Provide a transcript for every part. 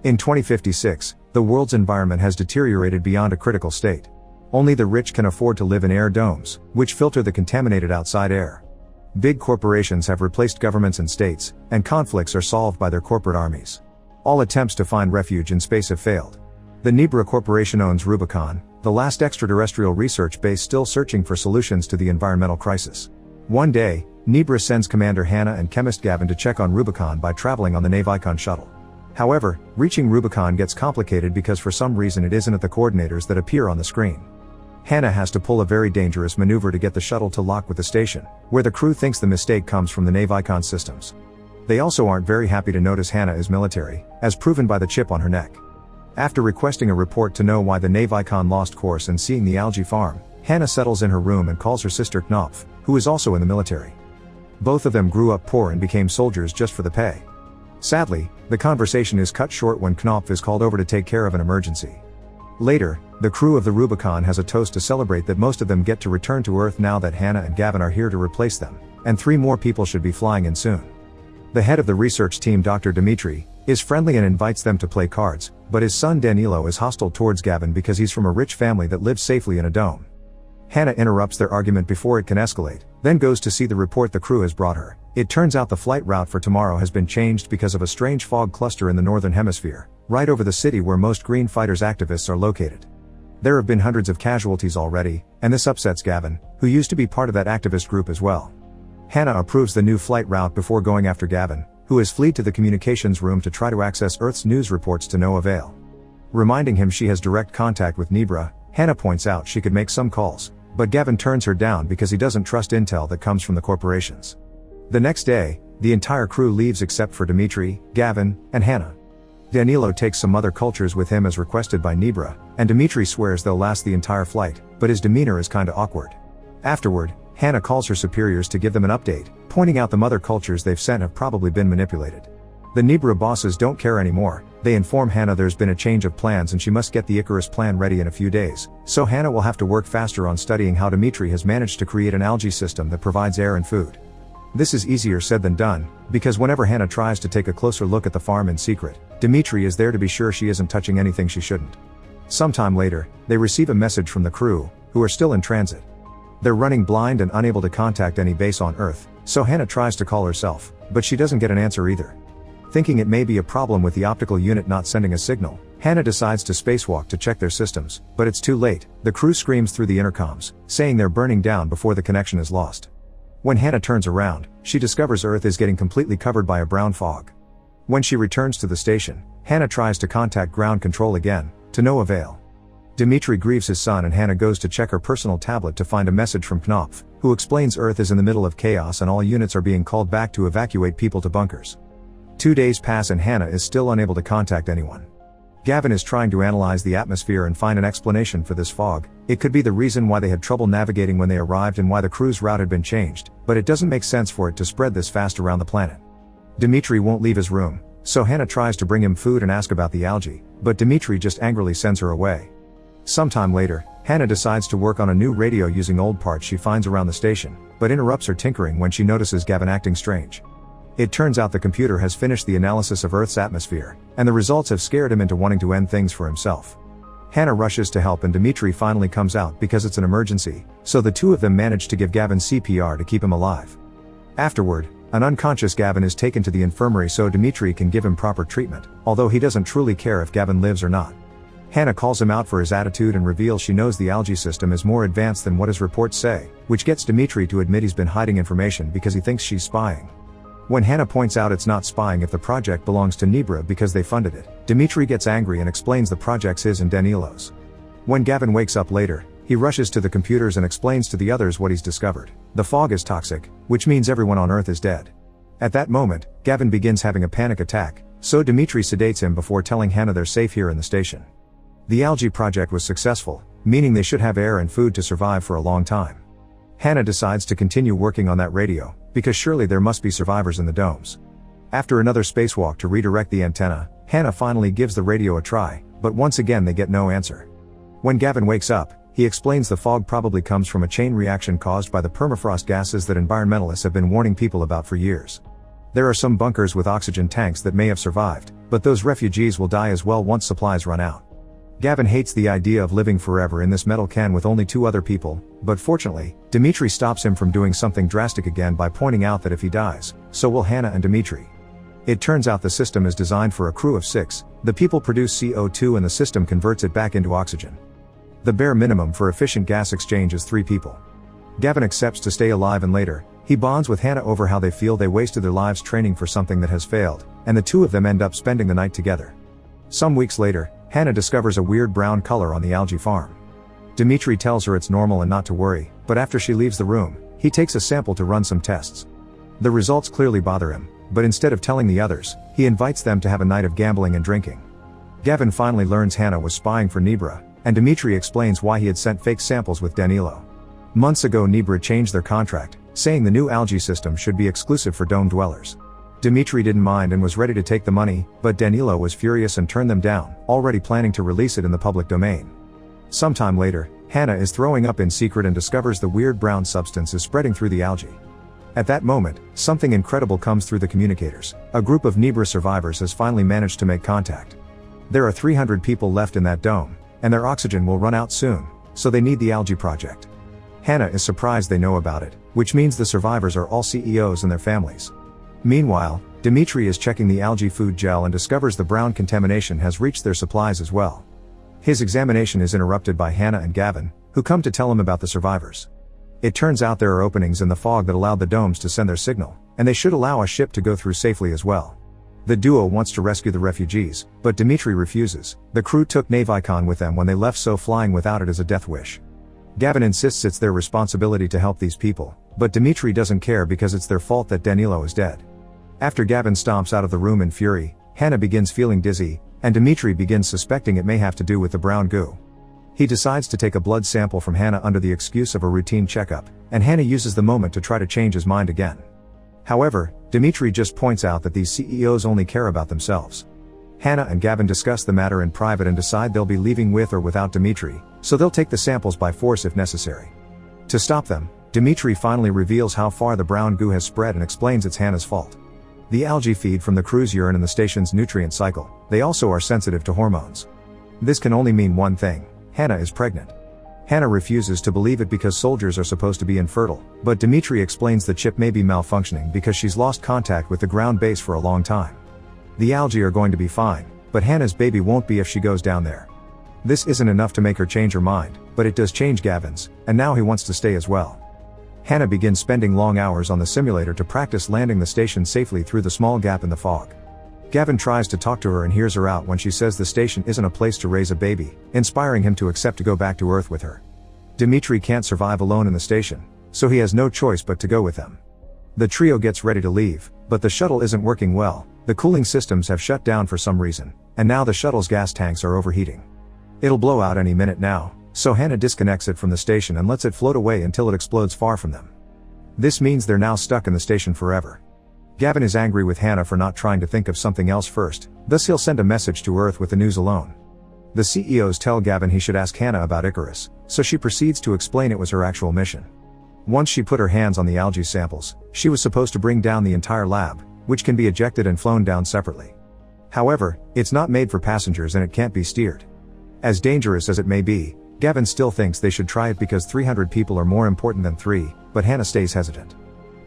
In 2056, the world's environment has deteriorated beyond a critical state. Only the rich can afford to live in air domes, which filter the contaminated outside air. Big corporations have replaced governments and states, and conflicts are solved by their corporate armies. All attempts to find refuge in space have failed. The Nebra Corporation owns Rubicon, the last extraterrestrial research base still searching for solutions to the environmental crisis. One day, Nebra sends Commander Hannah and chemist Gavin to check on Rubicon by traveling on the Navicon shuttle. However, reaching Rubicon gets complicated because for some reason it isn't at the coordinators that appear on the screen. Hannah has to pull a very dangerous maneuver to get the shuttle to lock with the station, where the crew thinks the mistake comes from the Navicon systems. They also aren't very happy to notice Hannah is military, as proven by the chip on her neck. After requesting a report to know why the Navicon lost course and seeing the algae farm, Hannah settles in her room and calls her sister Knopf, who is also in the military. Both of them grew up poor and became soldiers just for the pay. Sadly, the conversation is cut short when Knopf is called over to take care of an emergency. Later, the crew of the Rubicon has a toast to celebrate that most of them get to return to Earth now that Hannah and Gavin are here to replace them, and 3 more people should be flying in soon. The head of the research team, Dr. Dimitri, is friendly and invites them to play cards, but his son Danilo is hostile towards Gavin because he's from a rich family that lives safely in a dome. Hannah interrupts their argument before it can escalate, then goes to see the report the crew has brought her. It turns out the flight route for tomorrow has been changed because of a strange fog cluster in the northern hemisphere, right over the city where most Green Fighters activists are located. There have been hundreds of casualties already, and this upsets Gavin, who used to be part of that activist group as well. Hannah approves the new flight route before going after Gavin, who has fled to the communications room to try to access Earth's news reports to no avail. Reminding him she has direct contact with Nebra, Hannah points out she could make some calls, but Gavin turns her down because he doesn't trust intel that comes from the corporations. The next day, the entire crew leaves except for Dimitri, Gavin, and Hannah. Danilo takes some other cultures with him as requested by Nebra, and Dimitri swears they'll last the entire flight, but his demeanor is kinda awkward. Afterward, Hannah calls her superiors to give them an update, pointing out the mother cultures they've sent have probably been manipulated. The Nebra bosses don't care anymore. They inform Hannah there's been a change of plans and she must get the Icarus plan ready in a few days, so Hannah will have to work faster on studying how Dimitri has managed to create an algae system that provides air and food. This is easier said than done, because whenever Hannah tries to take a closer look at the farm in secret, Dimitri is there to be sure she isn't touching anything she shouldn't. Sometime later, they receive a message from the crew, who are still in transit. They're running blind and unable to contact any base on Earth, so Hannah tries to call herself, but she doesn't get an answer either. Thinking it may be a problem with the optical unit not sending a signal, Hannah decides to spacewalk to check their systems, but it's too late. The crew screams through the intercoms, saying they're burning down before the connection is lost. When Hannah turns around, she discovers Earth is getting completely covered by a brown fog. When she returns to the station, Hannah tries to contact ground control again, to no avail. Dimitri grieves his son and Hannah goes to check her personal tablet to find a message from Knopf, who explains Earth is in the middle of chaos and all units are being called back to evacuate people to bunkers. 2 days pass and Hannah is still unable to contact anyone. Gavin is trying to analyze the atmosphere and find an explanation for this fog. It could be the reason why they had trouble navigating when they arrived and why the crew's route had been changed, but it doesn't make sense for it to spread this fast around the planet. Dimitri won't leave his room, so Hannah tries to bring him food and ask about the algae, but Dimitri just angrily sends her away. Sometime later, Hannah decides to work on a new radio using old parts she finds around the station, but interrupts her tinkering when she notices Gavin acting strange. It turns out the computer has finished the analysis of Earth's atmosphere, and the results have scared him into wanting to end things for himself. Hannah rushes to help and Dimitri finally comes out because it's an emergency, so the two of them manage to give Gavin CPR to keep him alive. Afterward, an unconscious Gavin is taken to the infirmary so Dimitri can give him proper treatment, although he doesn't truly care if Gavin lives or not. Hannah calls him out for his attitude and reveals she knows the algae system is more advanced than what his reports say, which gets Dimitri to admit he's been hiding information because he thinks she's spying. When Hannah points out it's not spying if the project belongs to Nebra because they funded it, Dimitri gets angry and explains the project's his and Danilo's. When Gavin wakes up later, he rushes to the computers and explains to the others what he's discovered. The fog is toxic, which means everyone on Earth is dead. At that moment, Gavin begins having a panic attack, so Dimitri sedates him before telling Hannah they're safe here in the station. The algae project was successful, meaning they should have air and food to survive for a long time. Hannah decides to continue working on that radio, because surely there must be survivors in the domes. After another spacewalk to redirect the antenna, Hannah finally gives the radio a try, but once again they get no answer. When Gavin wakes up, he explains the fog probably comes from a chain reaction caused by the permafrost gases that environmentalists have been warning people about for years. There are some bunkers with oxygen tanks that may have survived, but those refugees will die as well once supplies run out. Gavin hates the idea of living forever in this metal can with only 2 other people, but fortunately, Dimitri stops him from doing something drastic again by pointing out that if he dies, so will Hannah and Dimitri. It turns out the system is designed for a crew of 6, the people produce CO2 and the system converts it back into oxygen. The bare minimum for efficient gas exchange is 3 people. Gavin accepts to stay alive, and later, he bonds with Hannah over how they feel they wasted their lives training for something that has failed, and the 2 of them end up spending the night together. Some weeks later, Hannah discovers a weird brown color on the algae farm. Dimitri tells her it's normal and not to worry, but after she leaves the room, he takes a sample to run some tests. The results clearly bother him, but instead of telling the others, he invites them to have a night of gambling and drinking. Gavin finally learns Hannah was spying for Nebra, and Dimitri explains why he had sent fake samples with Danilo. Months ago, Nebra changed their contract, saying the new algae system should be exclusive for dome dwellers. Dimitri didn't mind and was ready to take the money, but Danilo was furious and turned them down, already planning to release it in the public domain. Sometime later, Hannah is throwing up in secret and discovers the weird brown substance is spreading through the algae. At that moment, something incredible comes through the communicators. A group of Nebra survivors has finally managed to make contact. There are 300 people left in that dome, and their oxygen will run out soon, so they need the algae project. Hannah is surprised they know about it, which means the survivors are all CEOs and their families. Meanwhile, Dimitri is checking the algae food gel and discovers the brown contamination has reached their supplies as well. His examination is interrupted by Hannah and Gavin, who come to tell him about the survivors. It turns out there are openings in the fog that allowed the domes to send their signal, and they should allow a ship to go through safely as well. The duo wants to rescue the refugees, but Dimitri refuses. The crew took Navicon with them when they left, so flying without it is a death wish. Gavin insists it's their responsibility to help these people, but Dimitri doesn't care because it's their fault that Danilo is dead. After Gavin stomps out of the room in fury, Hannah begins feeling dizzy, and Dimitri begins suspecting it may have to do with the brown goo. He decides to take a blood sample from Hannah under the excuse of a routine checkup, and Hannah uses the moment to try to change his mind again. However, Dimitri just points out that these CEOs only care about themselves. Hannah and Gavin discuss the matter in private and decide they'll be leaving with or without Dimitri, so they'll take the samples by force if necessary. To stop them, Dimitri finally reveals how far the brown goo has spread and explains it's Hannah's fault. The algae feed from the crew's urine and the station's nutrient cycle. They also are sensitive to hormones. This can only mean one thing: Hannah is pregnant. Hannah refuses to believe it because soldiers are supposed to be infertile, but Dimitri explains the chip may be malfunctioning because she's lost contact with the ground base for a long time. The algae are going to be fine, but Hannah's baby won't be if she goes down there. This isn't enough to make her change her mind, but it does change Gavin's, and now he wants to stay as well. Hannah begins spending long hours on the simulator to practice landing the station safely through the small gap in the fog. Gavin tries to talk to her and hears her out when she says the station isn't a place to raise a baby, inspiring him to accept to go back to Earth with her. Dimitri can't survive alone in the station, so he has no choice but to go with them. The trio gets ready to leave, but the shuttle isn't working well. The cooling systems have shut down for some reason, and now the shuttle's gas tanks are overheating. It'll blow out any minute now, so Hannah disconnects it from the station and lets it float away until it explodes far from them. This means they're now stuck in the station forever. Gavin is angry with Hannah for not trying to think of something else first, thus he'll send a message to Earth with the news alone. The CEOs tell Gavin he should ask Hannah about Icarus, so she proceeds to explain it was her actual mission. Once she put her hands on the algae samples, she was supposed to bring down the entire lab, which can be ejected and flown down separately. However, it's not made for passengers and it can't be steered. As dangerous as it may be, Gavin still thinks they should try it because 300 people are more important than 3, but Hannah stays hesitant.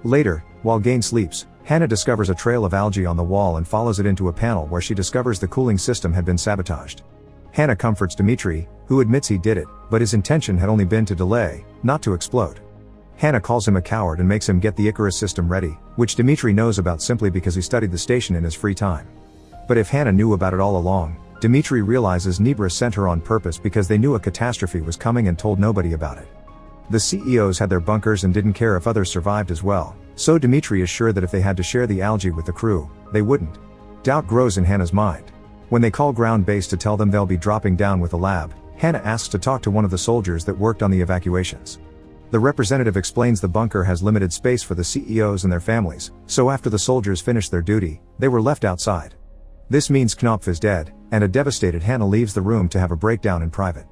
Later, while Gain sleeps, Hannah discovers a trail of algae on the wall and follows it into a panel where she discovers the cooling system had been sabotaged. Hannah comforts Dimitri, who admits he did it, but his intention had only been to delay, not to explode. Hannah calls him a coward and makes him get the Icarus system ready, which Dimitri knows about simply because he studied the station in his free time. But if Hannah knew about it all along, Dimitri realizes Nebra sent her on purpose because they knew a catastrophe was coming and told nobody about it. The CEOs had their bunkers and didn't care if others survived as well, so Dimitri is sure that if they had to share the algae with the crew, they wouldn't. Doubt grows in Hannah's mind. When they call ground base to tell them they'll be dropping down with the lab, Hannah asks to talk to one of the soldiers that worked on the evacuations. The representative explains the bunker has limited space for the CEOs and their families, so after the soldiers finished their duty, they were left outside. This means Knopf is dead, and a devastated Hannah leaves the room to have a breakdown in private.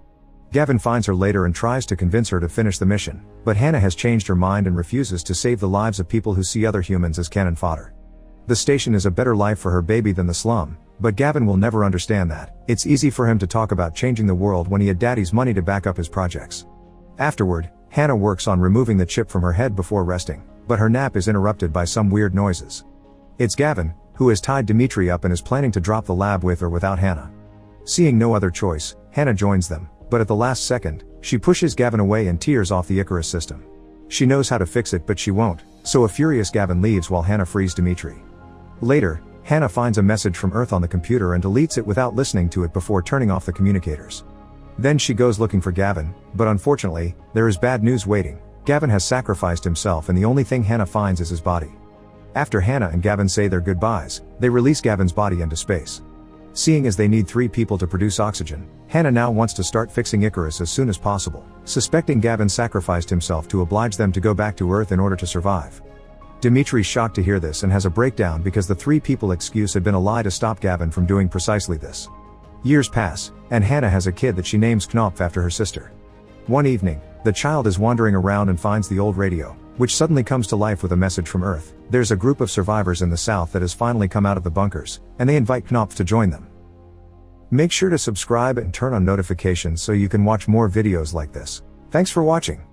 Gavin finds her later and tries to convince her to finish the mission, but Hannah has changed her mind and refuses to save the lives of people who see other humans as cannon fodder. The station is a better life for her baby than the slum, but Gavin will never understand that. It's easy for him to talk about changing the world when he had daddy's money to back up his projects. Afterward, Hannah works on removing the chip from her head before resting, but her nap is interrupted by some weird noises. It's Gavin, who has tied Dimitri up and is planning to drop the lab with or without Hannah. Seeing no other choice, Hannah joins them, but at the last second, she pushes Gavin away and tears off the Icarus system. She knows how to fix it but she won't, so a furious Gavin leaves while Hannah frees Dimitri. Later, Hannah finds a message from Earth on the computer and deletes it without listening to it before turning off the communicators. Then she goes looking for Gavin, but unfortunately, there is bad news waiting. Gavin has sacrificed himself and the only thing Hannah finds is his body. After Hannah and Gavin say their goodbyes, they release Gavin's body into space. Seeing as they need 3 people to produce oxygen, Hannah now wants to start fixing Icarus as soon as possible, suspecting Gavin sacrificed himself to oblige them to go back to Earth in order to survive. Dimitri's shocked to hear this and has a breakdown because the 3 people excuse had been a lie to stop Gavin from doing precisely this. Years pass, and Hannah has a kid that she names Knopf after her sister. One evening, the child is wandering around and finds the old radio, which suddenly comes to life with a message from Earth. There's a group of survivors in the south that has finally come out of the bunkers, and they invite Knopf to join them. Make sure to subscribe and turn on notifications so you can watch more videos like this. Thanks for watching.